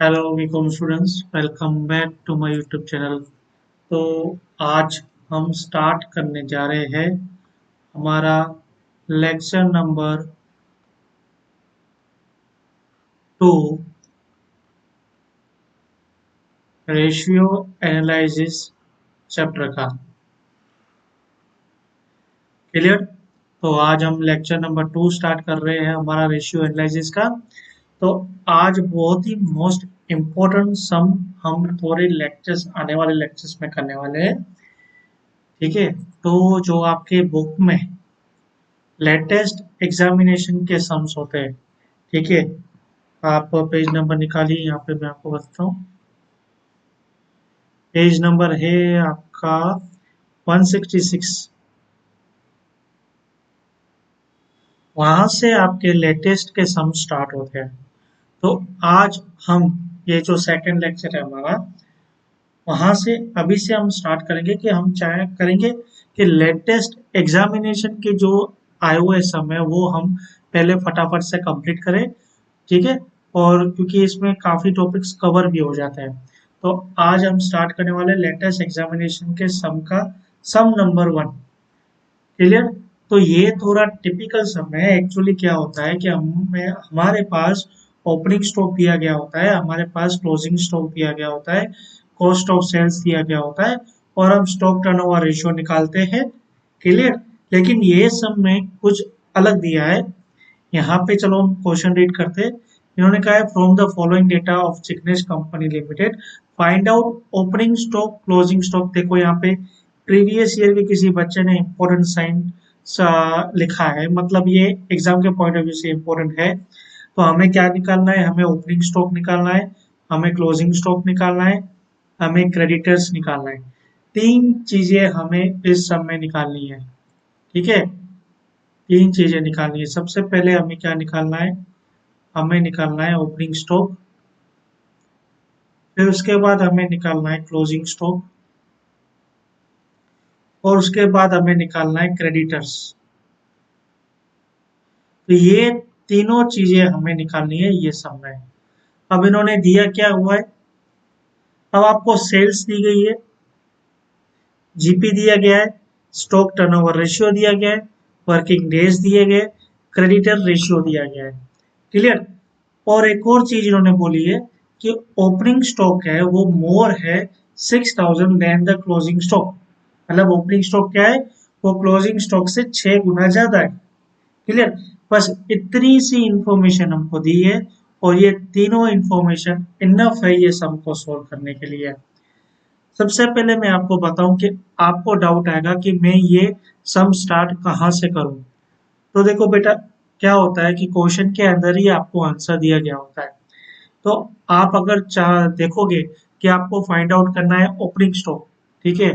Hello BCom students, welcome back to my YouTube channel. तो आज हम स्टार्ट करने जा रहे हैं हमारा lecture number 2, ratio analysis chapter का। क्लियर? तो आज हम लेक्चर नंबर 2 स्टार्ट कर रहे हैं हमारा रेशियो एनालिसिस का। तो आज बहुत ही मोस्ट इम्पोर्टेंट सम हम पूरे लेक्चर्स आने वाले लेक्चर्स में करने वाले हैं। ठीक है? तो जो आपके बुक में लेटेस्ट एग्जामिनेशन के सम्स होते हैं, ठीक है, आप पेज नंबर निकालिए। यहाँ पे मैं आपको बताता हूँ। पेज नंबर है आपका 166। वहां से आपके लेटेस्ट के सम स्टार्ट होते हैं। तो आज हम ये जो सेकंड लेक्चर है हमारा, वहां से अभी से हम स्टार्ट करेंगे कि हम चाहे करेंगे कि लेटेस्ट एग्जामिनेशन के जो आए हुए सम है वो हम पहले फटाफट से कंप्लीट करें। ठीक है? और क्योंकि इसमें काफी टॉपिक्स कवर भी हो जाते हैं, तो आज हम स्टार्ट करने वाले लेटेस्ट एग्जामिनेशन के सम का सम नंबर 1। क्लियर? तो ये थोड़ा टिपिकल सम है। एक्चुअली क्या होता है कि हमें हमारे पास ओपनिंग स्टॉक दिया गया होता है, हमारे पास क्लोजिंग स्टॉक दिया गया होता है, कॉस्ट ऑफ सेल्स दिया गया होता है, और हम स्टॉक टर्नओवर रेशियो निकालते हैं। क्लियर? लेकिन ये सम में कुछ अलग दिया है। यहाँ पे चलो हम क्वेश्चन रीड करते हैं। इन्होंने कहा है from the following data of Chickness company limited find out opening stock closing stock. देखो यहाँ पे प्रीवियस ईयर के किसी बच्चे ने इंपॉर्टेंट साइन लिखा है, मतलब ये एग्जाम के पॉइंट ऑफ व्यू से इंपॉर्टेंट है। तो हमें क्या निकालना है? हमें ओपनिंग स्टॉक निकालना है, हमें क्लोजिंग स्टॉक निकालना है, हमें क्रेडिटर्स निकालना है। तीन चीजें हमें इस सब में निकालनी है। ठीक है? तीन चीजें निकालनी है। सबसे पहले हमें क्या निकालना है? हमें निकालना है ओपनिंग स्टॉक, फिर उसके बाद हमें निकालना है क्लोजिंग स्टॉक, और उसके बाद हमें निकालना है क्रेडिटर्स। तो ये तीनों चीजें हमें निकालनी है ये सब में। अब इन्होंने दिया क्या हुआ है? अब आपको सेल्स दी गई है, जीपी दिया गया है, स्टॉक टर्नओवर रेशियो दिया गया है, वर्किंग डेज दिए गए, क्रेडिटर रेशियो दिया गया है। क्लियर? और एक और चीज इन्होंने बोली है कि ओपनिंग स्टॉक है वो मोर है 6000 देन द क्लोजिंग स्टॉक। मतलब ओपनिंग स्टॉक क्या है? वो क्लोजिंग स्टॉक से 6 गुना ज्यादा है। क्लियर? बस इतनी सी इंफॉर्मेशन हमको दी है, और ये तीनों इंफॉर्मेशन इनफ है ये सम को सोल्व करने के लिए। सबसे पहले मैं आपको बताऊं कि आपको डाउट आएगा कि मैं ये सम स्टार्ट कहाँ से करूं। तो देखो बेटा, क्या होता है कि क्वेश्चन के अंदर ही आपको आंसर दिया गया होता है। तो आप अगर चाह देखोगे कि आपको फाइंड आउट करना है ओपनिंग स्टॉक, ठीक है,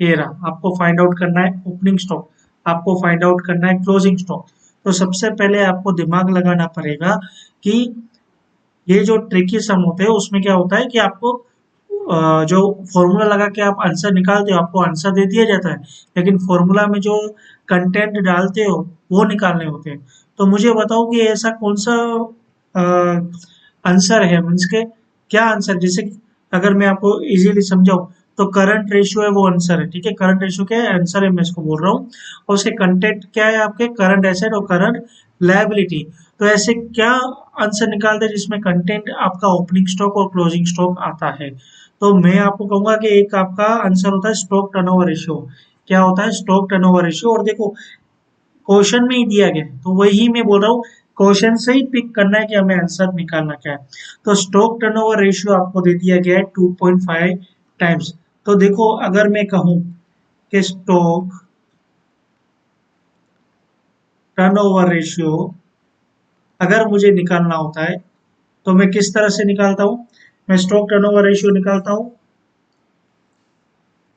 ये रहा, आपको फाइंड आउट करना है ओपनिंग स्टॉक, आपको फाइंड आउट करना है क्लोजिंग स्टॉक। तो सबसे पहले आपको दिमाग लगाना पड़ेगा कि ये जो ट्रिकी सम होते हैं उसमें क्या होता है कि आपको जो फॉर्मूला लगा के आप आंसर निकालते हो आपको आंसर दे दिया जाता है, लेकिन फॉर्मूला में जो कंटेंट डालते हो वो निकालने होते हैं। तो मुझे बताओ कि ऐसा कौन सा आंसर है, मीन्स के क्या आंसर, जैसे अगर मैं आपको इजीली समझाऊं तो करंट रेशियो है वो आंसर है। ठीक है? करंट रेशियो क्या है? आंसर है, मैं इसको बोल रहा हूँ। और उसके कंटेंट क्या है? आपके करंट एसेट और करंट लायबिलिटी। तो ऐसे क्या आंसर निकालते हैं जिसमें कंटेंट आपका ओपनिंग स्टॉक और क्लोजिंग स्टॉक आता है? तो मैं आपको कहूंगा कि एक आपका आंसर होता है स्टॉक टर्नओवर रेशियो। क्या होता है? Stock turnover ratio. और देखो क्वेश्चन में ही दिया गया है, तो वही मैं बोल रहा हूँ, क्वेश्चन से ही पिक करना है कि हमें आंसर निकालना क्या है। तो स्टॉक टर्नओवर रेशियो आपको दे दिया गया है 2.5 टाइम्स। तो देखो अगर मैं कहूँ कि स्टॉक टर्नओवर रेशियो अगर मुझे निकालना होता है तो मैं किस तरह से निकालता हूँ? मैं स्टॉक टर्नओवर रेशियो निकालता हूँ,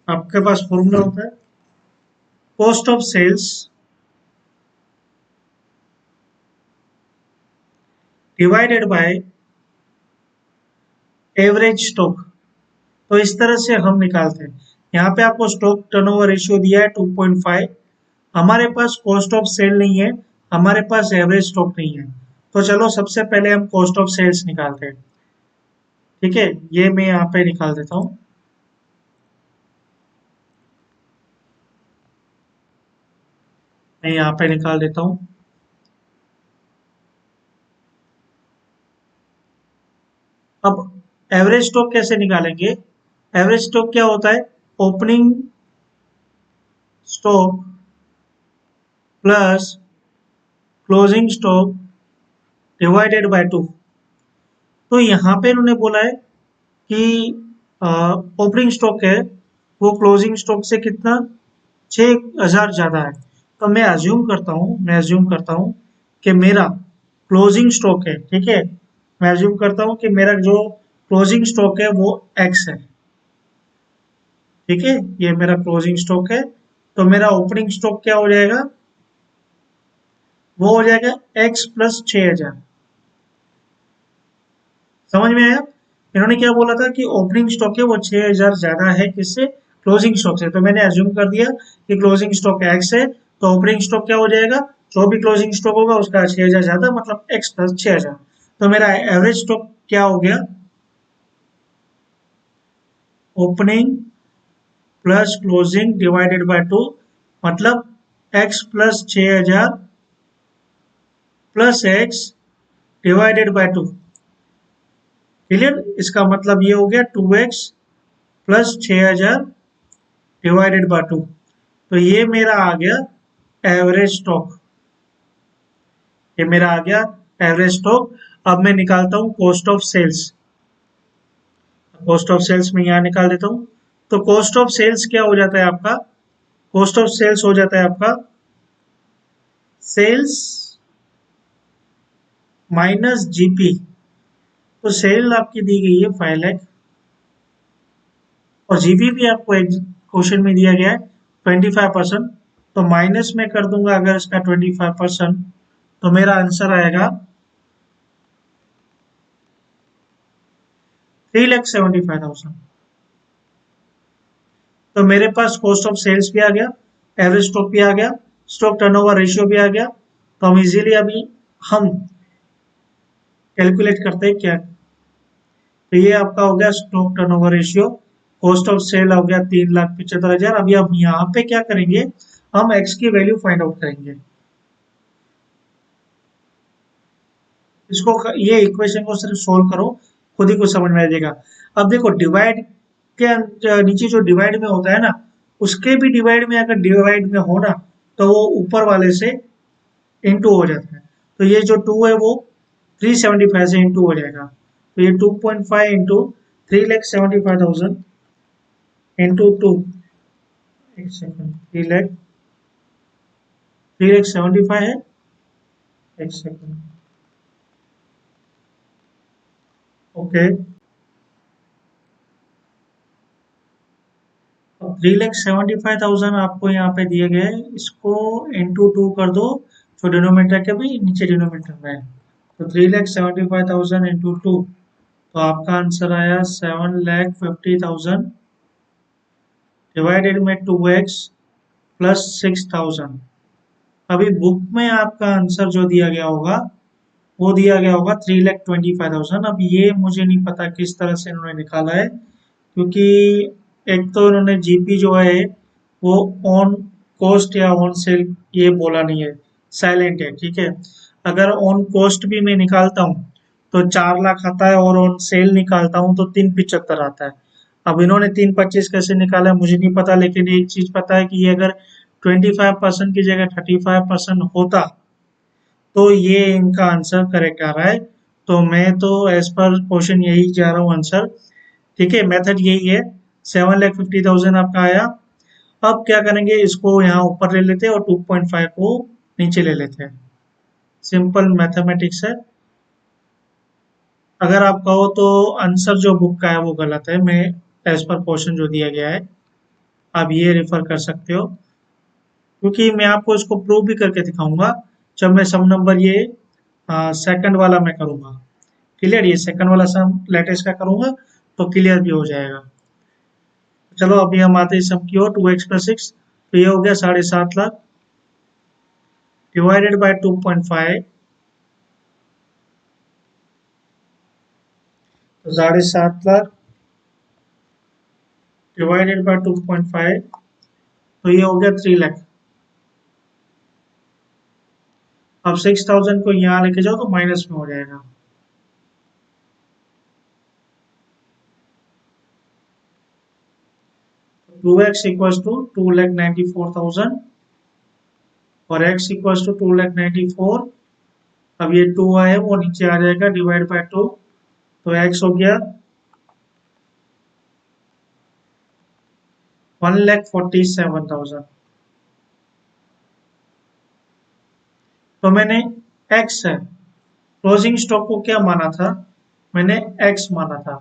आपके पास फॉर्मूला होता है cost of sales divided by average stock. तो इस तरह से हम निकालते हैं। यहाँ पे आपको स्टॉक टर्नओवर रेशियो दिया है 2.5, हमारे पास कॉस्ट ऑफ सेल नहीं है, हमारे पास एवरेज स्टॉक नहीं है। तो चलो सबसे पहले हम कॉस्ट ऑफ सेल्स निकालते हैं। ठीक है, ये मैं यहाँ पे निकाल देता हूँ। मैं यहाँ पे निकाल देता हूँ। अब एवरेज स्टॉक कैसे निकालेंगे? एवरेज स्टॉक क्या होता है? Opening stock plus closing stock divided by 2। तो यहाँ पे इन्होंने बोला है कि ओपनिंग स्टॉक है वो क्लोजिंग स्टॉक से कितना 6,000 ज्यादा है। तो मैं अज्यूम करता हूँ कि मेरा क्लोजिंग स्टॉक है, ठीक है। मैं अज्यूम करता हूँ कि मेरा जो क्लोजिंग स्टॉक है वो एक्स है, ठीक है। ये मेरा क्लोजिंग स्टॉक है। तो मेरा ओपनिंग स्टॉक क्या हो जाएगा? वो हो जाएगा एक्स प्लस 6,000। समझ में आया? इन्होंने क्या बोला था कि ओपनिंग स्टॉक है वो 6,000 ज्यादा है, किससे? क्लोजिंग स्टॉक से। तो मैंने अज्यूम कर दिया कि क्लोजिंग स्टॉक एक्स है, तो ओपनिंग स्टॉक क्या हो जाएगा? जो भी क्लोजिंग स्टॉक होगा उसका 6,000 ज्यादा, मतलब एक्स प्लस 6,000। तो मेरा एवरेज स्टॉक क्या हो गया? Opening plus closing divided by 2, मतलब x plus 6,000 plus x divided by 2। Clear? इसका मतलब ये हो गया 2x प्लस 6,000 डिवाइडेड बाय 2। तो ये मेरा आ गया एवरेज स्टॉक। ये मेरा आ गया एवरेज स्टॉक। अब मैं निकालता हूँ cost of sales. Cost of sales में यहाँ निकाल देता हूँ। तो कॉस्ट ऑफ सेल्स क्या हो जाता है आपका? कॉस्ट ऑफ सेल्स हो जाता है आपका सेल्स माइनस जीपी। तो सेल आपकी दी गई है 5 लाख, और जीपी भी आपको एक क्वेश्चन में दिया गया है 25%। तो माइनस में कर दूंगा अगर इसका 25%, तो मेरा आंसर आएगा 3,75,000। तो मेरे पास कॉस्ट ऑफ सेल्स भी आ गया, एवरेज स्टॉक भी आ गया, स्टॉक टर्नओवर रेशियो भी आ गया। तो हम इजीली अभी हम कैलकुलेट करते हैं क्या। तो ये आपका हो गया stock turnover ratio. Cost of sale हो गया 3,75,000। अभी हम यहाँ पे क्या करेंगे? हम एक्स की वैल्यू फाइंड आउट करेंगे। इसको ये इक्वेशन को सिर्फ सोल्व करो, खुद ही कुछ समझ में आ जाएगा। अब देखो डिवाइड के नीचे जो डिवाइड में होता है ना, उसके भी डिवाइड में अगर डिवाइड में हो ना, तो वो ऊपर वाले से इंटू हो जाता है। तो ये जो 2 है वो 375 से इंटू हो जाएगा। तो ये 2.5 इंटू 3,75,000 इंटू 2, एक सेकंड, 3,75 है, एक सेकंड, ओके। 3,75,000 आपको यहाँ पे दिए गए हैं, इसको इंटू 2 कर दो। जो डिनोमिनेटर के भी नीचे डिनोमिनेटर में है, तो 3,75,000 इंटू 2, तो आपका आंसर आया 7,50,000 डिवाइडेड में 2x प्लस 6,000। अभी बुक में आपका आंसर जो दिया गया होगा वो दिया गया होगा 3,25,000। अब ये मुझे नहीं पता किस तरह से इन्होंने निकाला है, क्योंकि एक तो इन्होंने जीपी जो है वो ऑन कॉस्ट या ऑन सेल ये बोला नहीं है, साइलेंट है, ठीक है। अगर ऑन कॉस्ट भी मैं निकालता हूँ तो 4 लाख आता है, और ऑन सेल निकालता हूँ तो 3,75 आता है। अब इन्होंने 3,25 कैसे निकाला है मुझे नहीं पता, लेकिन एक चीज पता है कि ये अगर 25% की जगह 35% होता तो ये इनका आंसर करेक्ट आ रहा है। तो मैं तो एज पर क्वेश्चन यही जा रहा हूँ आंसर, ठीक है। मेथड यही है। 7,50,000 आपका आया। अब क्या करेंगे, इसको यहाँ ऊपर ले लेते हैं और 2.5 को नीचे ले लेते हैं। सिंपल मैथमेटिक्स है। अगर आप कहो तो आंसर जो बुक का है वो गलत है, मैं एज पर क्वेश्चन जो दिया गया है आप ये रेफर कर सकते हो, क्योंकि मैं आपको इसको प्रूव भी करके दिखाऊंगा जब मैं सम नंबर ये सेकंड वाला मैं करूंगा। क्लियर? ये सेकंड वाला सम लेटेस्ट का करूंगा तो क्लियर भी हो जाएगा। चलो अभी हम आते हैं सम की ओर। 2x प्लस 6, तो ये हो गया 7.5 लाख डिवाइडेड बाय 2.5। तो 7.5 लाख डिवाइडेड बाय 2.5, तो ये हो गया 3 लाख। अब 6,000 को यहाँ लेके जाओ तो माइनस में हो जाएगा। टू एक्स इक्वल टू 2,94,000 और x इक्वल टू 2,94। अब ये 2 आए वो नीचे आ जाएगा डिवाइड बाय 2, तो x हो गया 1,47,000। तो मैंने x है, क्लोजिंग स्टॉक को क्या माना था, मैंने x माना था।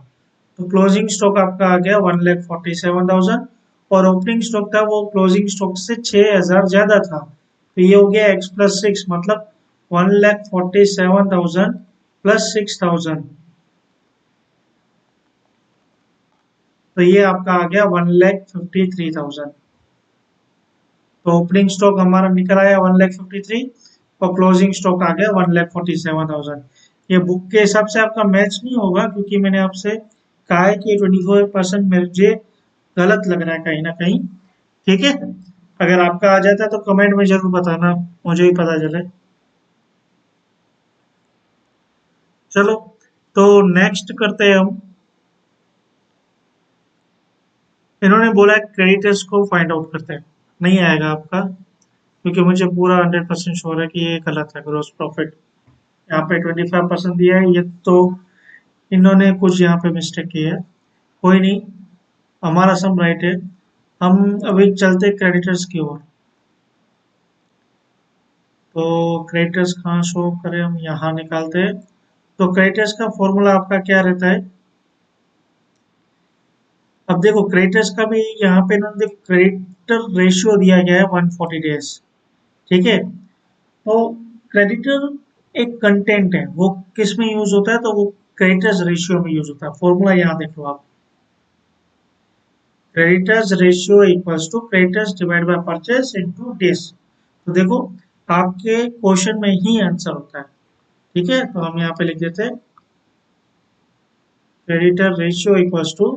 तो क्लोजिंग स्टॉक आपका आ गया 1,47,000 और ओपनिंग स्टॉक था वो क्लोजिंग स्टॉक से 6,000 ज्यादा था, तो ये हो गया x प्लस 6, मतलब 1,47,000 प्लस 6,000, तो ये आपका आ गया 1,53,000। तो ओपनिंग स्टॉक हमारा निकल आया 1,53 और क्लोजिंग स्टॉक आ गया 1,47,000। ये बुक के हिसाब से आपका मैच नहीं होगा क्योंकि मैंने आपसे कहा है कि 24% मुझे गलत लग रहा है कहीं ना कहीं। ठीक है, अगर आपका आ जाता है तो कमेंट में जरूर बताना, मुझे भी पता चले। चलो, तो नेक्स्ट करते हैं हम। इन्होंने बोला क्रेडिटर्स को फाइंड आउट करते हैं, नहीं आएगा आपका क्योंकि मुझे पूरा 100% श्योर है कि ये गलत है। ग्रोस प्रॉफिट यहाँ पे 25% दिया है, ये तो इन्होंने कुछ यहाँ पे मिस्टेक की है। कोई नहीं, हमारा सम राइट है। हम अभी चलते क्रेडिटर्स की ओर। तो क्रेडिटर्स कहाँ शो करें, हम यहाँ निकालते हैं। तो क्रेडिटर्स का फॉर्मूला आपका क्या रहता है, अब देखो क्रेडिटर्स का भी यहाँ पे इन्होंने क्रेडिटर रेशियो दिया गया है 140 डेज। ठीक है, तो क्रेडिटर एक कंटेंट है, वो किस में यूज होता है, तो वो क्रेडिटर्स रेशियो में यूज होता है। फॉर्मूला यहाँ देख लो आप, creditors ratio equals to creditors divide by purchase into days. तो देखो आपके क्वेश्चन में ही आंसर होता है। ठीक है, तो हम यहाँ पे लिख देते हैं creditor ratio equals to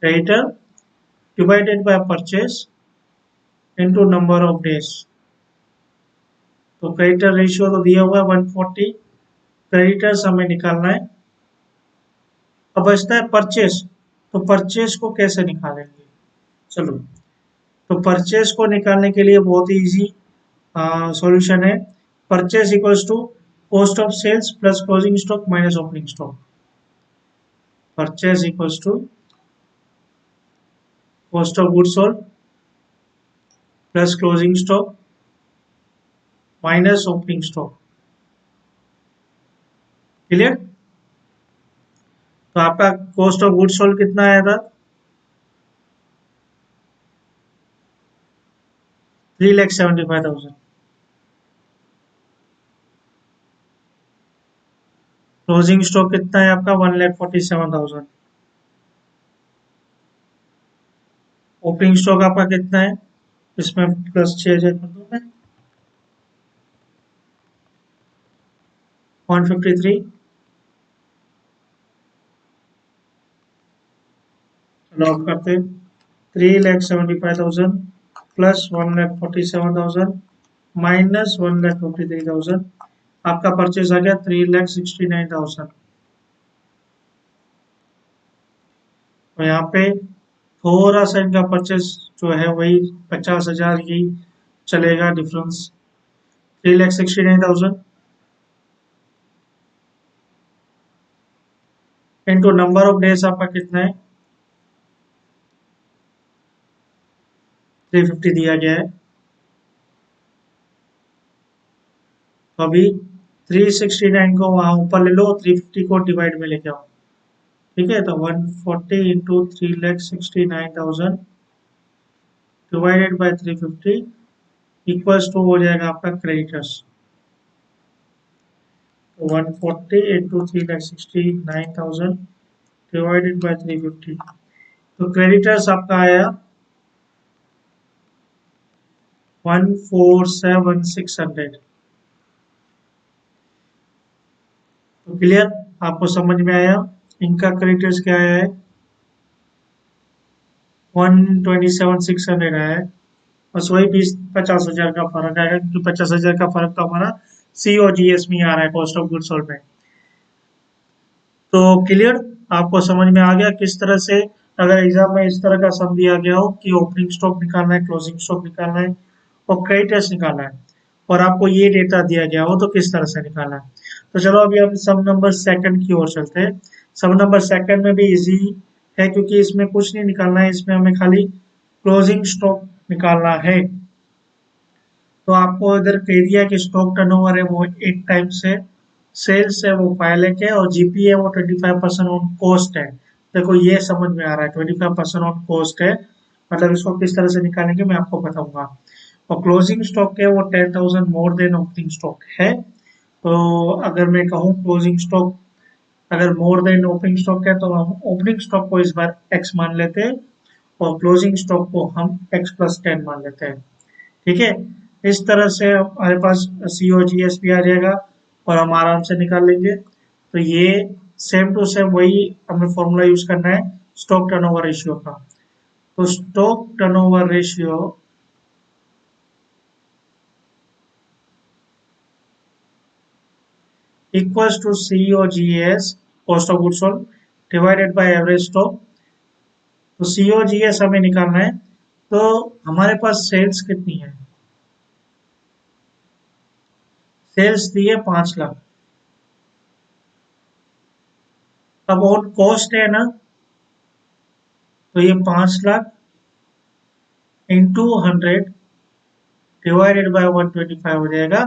creditor divided by purchase into number of days. तो क्रेडिटर रेशियो तो दिया हुआ है 140, क्रेडिटर्स हमें निकालना है। अब बचता है परचेस, तो परचेस को कैसे निकालेंगे, चलो। तो परचेस को निकालने के लिए बहुत ही इजी सॉल्यूशन है। Purchase equals to cost of sales plus closing stock minus opening stock. Purchase equals to cost of goods sold plus closing stock minus opening stock. Clear, तो आपका कॉस्ट ऑफ गुड्स सोल्ड कितना आया था, 3,75,000। Closing stock कितना है आपका 1,47,000। Opening stock आपका कितना है, इसमें प्लस 6,000 कर दूं मैं, 153। लॉक करते, 3,75,000 प्लस 1,47,000 माइनस 1,53,000, आपका परचेज आ गया 3,69,000। तो यहाँ पे थोड़ा सा इनका परचेज जो है वही 50,000 ही चलेगा difference. 3,69,000 into number of days आपका कितना है, 350 दिया गया है। तो अभी 369 को वहां ऊपर ले लो, 350 को डिवाइड में लेके आओ। ठीक है, तो 140 into 3,69,000 divided by 350 equals to हो जाएगा आपका क्रेडिटर्स। 140 इंटू 3,69,000 डिवाइडेड बाय 350, तो क्रेडिटर्स आपका आया 147,600। तो क्लियर, आपको समझ में आया इनका क्रेडिटर्स क्या है, 127,600 है, बस वही 50,000 का फर्क आएगा, क्योंकि 50,000 का फर्क तो हमारा सी और जी एस में आ रहा है, कॉस्ट ऑफ गुड्स सोल्ड में। तो क्लियर, आपको समझ में आ गया किस तरह से अगर एग्जाम में इस तरह का सम दिया गया हो कि ओपनिंग स्टॉक निकालना है, क्लोजिंग स्टॉक निकालना है और क्रेडिटर्स निकालना है, और आपको ये डेटा दिया गया हो तो किस तरह से निकालना है। तो चलो अभी हम सम नंबर सेकंड की ओर चलते हैं। सम नंबर सेकंड में भी इजी है, क्योंकि इसमें कुछ नहीं निकालना है, इसमें हमें खाली क्लोजिंग स्टॉक निकालना है। तो आपको इधर कह दिया कि स्टॉक टर्नओवर है वो 8 टाइम्स है, सेल्स है वो 5 लाख है, और जीपी है वो 25% ऑन कॉस्ट है। देखो ये समझ में आ रहा है, 25% ऑन कॉस्ट है, मतलब इसको किस तरह से निकालेंगे मैं आपको बताऊंगा। और क्लोजिंग स्टॉक है वो 10,000 मोर देन ओपनिंग स्टॉक है। तो अगर मैं कहूँ क्लोजिंग स्टॉक अगर मोर देन ओपनिंग स्टॉक है, तो हम ओपनिंग स्टॉक को इस बार एक्स मान लेते हैं और क्लोजिंग स्टॉक को हम एक्स प्लस 10 मान लेते हैं। ठीक है, इस तरह से हमारे पास सी ओ जी एस भी आ जाएगा और हम आराम से निकाल लेंगे। तो ये सेम टू सेम वही हमें फॉर्मूला यूज करना है स्टॉक टर्नओवर रेशियो का। तो stock turnover ratio equals to C O G S, cost of goods sold, divided by average stock. तो सी ओ जी एस हमें निकालना है, तो हमारे पास सेल्स कितनी है, सेल्स दी है 5 लाख। अब ऑन कॉस्ट है ना, तो ये 5 लाख इंटू 100 डिवाइडेड बाय 125 हो जाएगा।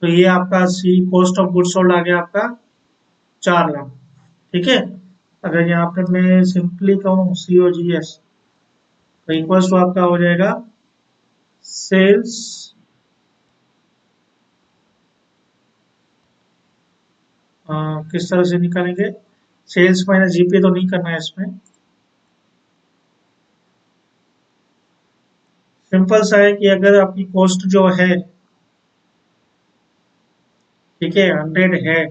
तो ये आपका सी कॉस्ट ऑफ गुड्स सोल्ड आ गया आपका 4 लाख। ठीक है, अगर यहाँ पे मैं सिंपली कहूँ सी ओ जी एस, तो इक्वल्स टू आपका हो जाएगा सेल्स किस तरह से निकालेंगे, सेल्स माइनस जीपी तो नहीं करना है इसमें, सिंपल सा है कि अगर आपकी कॉस्ट जो है, ठीक है, 100 है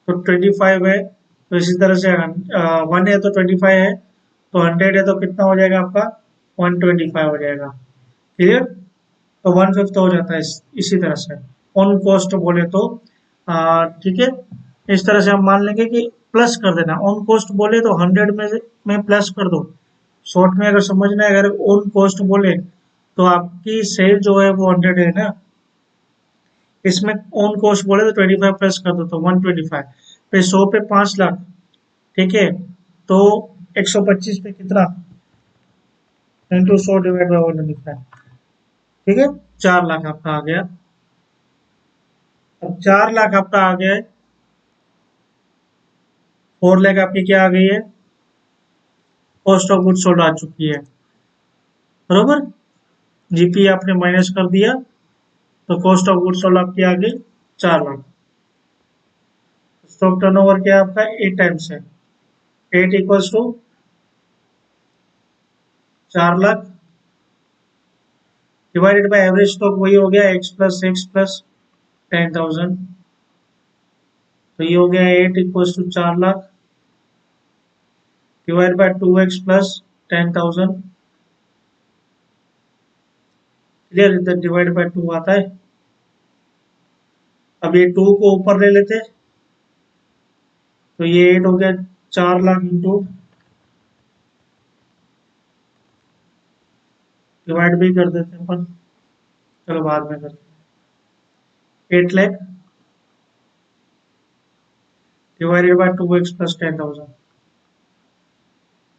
तो 25 है, तो इसी तरह से 1 है तो 25 है, तो 100 है तो कितना हो जाएगा आपका 125 हो जाएगा। क्लियर, तो 1/5 हो जाता है इसी तरह से ऑन कॉस्ट बोले तो। ठीक है, इस तरह से हम मान लेंगे कि प्लस कर देना, ऑन कॉस्ट बोले तो 100 में प्लस कर दो। शॉर्ट में अगर समझना है, अगर ऑन कॉस्ट बोले तो आपकी सेल जो है वो 100 है ना, इसमें ऑन कॉस्ट बोले तो 25 प्लस कर दो तो 125, फिर 100 पे 5 लाख। ठीक है, तो 125 पे कितना, इंटू 100 डिवाइड बाई 125। ठीक है, 4 लाख आपका आ गया। अब 4 लाख आपका आ गया है, 4 लाख आपकी क्या आ गई है, कॉस्ट ऑफ गुड्स सोल्ड आ चुकी है, बरोबर। जीपी आपने माइनस कर दिया, तो कॉस्ट ऑफ गुड्स सोल्ड आपकी आ गई 4 लाख। स्टॉक टर्नओवर क्या है आपका 8 टाइम्स है, 8 equals to 4 lakh divided by average stock, वही हो गया x प्लस 10,000। तो ये हो गया 8 equals to 4 lakh divide by 2x plus 10,000। Clear, इधर डिवाइड बाय 2 आता है। अब ये 2 को ऊपर ले लेते, तो ये 8 हो गया 4 लाख इंटू, डिवाइड भी कर देते हैं अपन, चलो बाद में करते हैं। 8 lakh divided bye 2x plus 10,000।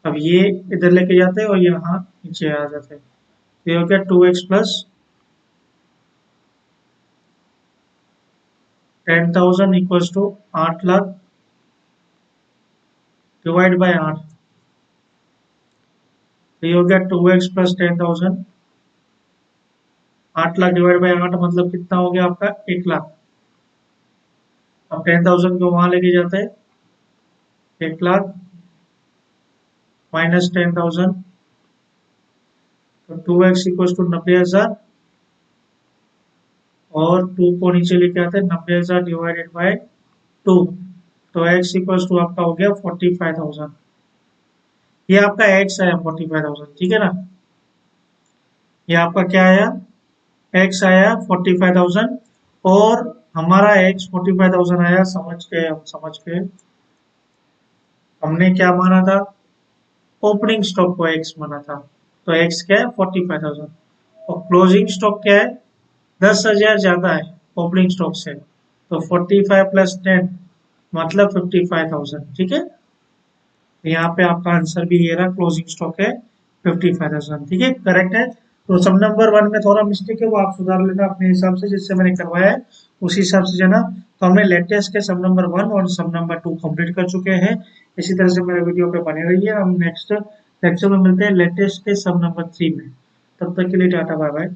अब ये इधर लेके जाते हैं और यहाँ नीचे आ जाते हैं, तो ये हो गया 2x plus 10,000 equals to 8 lakh divide by 8। तो ये हो गया 2x plus 10,000, 8 lakh divide by 8 मतलब कितना हो गया आपका 1 लाख। अब 10,000 को वहां लेके जाते हैं, 1 लाख माइनस 10,000 तो 2x इक्वल टू 90,000 और 2 को नीचे लेके आते हैं 90,000 डिवाइडेड बाय 2, तो x इक्वल टू आपका हो गया 45,000। ये आपका x आया 45,000, ठीक है ना। ये आपका क्या आया, x आया 45,000 और हमारा x 45,000 आया, समझ के हमने क्या माना था, ओपनिंग स्टॉक को x माना था, तो x क्या है 45,000 और क्लोजिंग स्टॉक क्या है 10,000 ज्यादा है ओपनिंग स्टॉक से, तो 45 प्लस 10 मतलब 55,000, ठीक है। यहाँ पे आपका आंसर भी ये रहा, क्लोजिंग स्टॉक है 55,000, ठीक है, करेक्ट है। तो सम नंबर 1 में थोड़ा मिस्टेक है, वो आप सुधार लेना अपने हिसाब से, जिससे मैंने करवाया है उसी हिसाब से जाना। तो हमने लेटेस्ट के सम नंबर 1 और सम नंबर 2 कंप्लीट कर चुके हैं। इसी तरह से मेरे वीडियो पे बने रहिए, हम नेक्स्ट लेक्चर में मिलते हैं लेटेस्ट के सम नंबर 3 में। तब तक के लिए टाटा बाय बाय।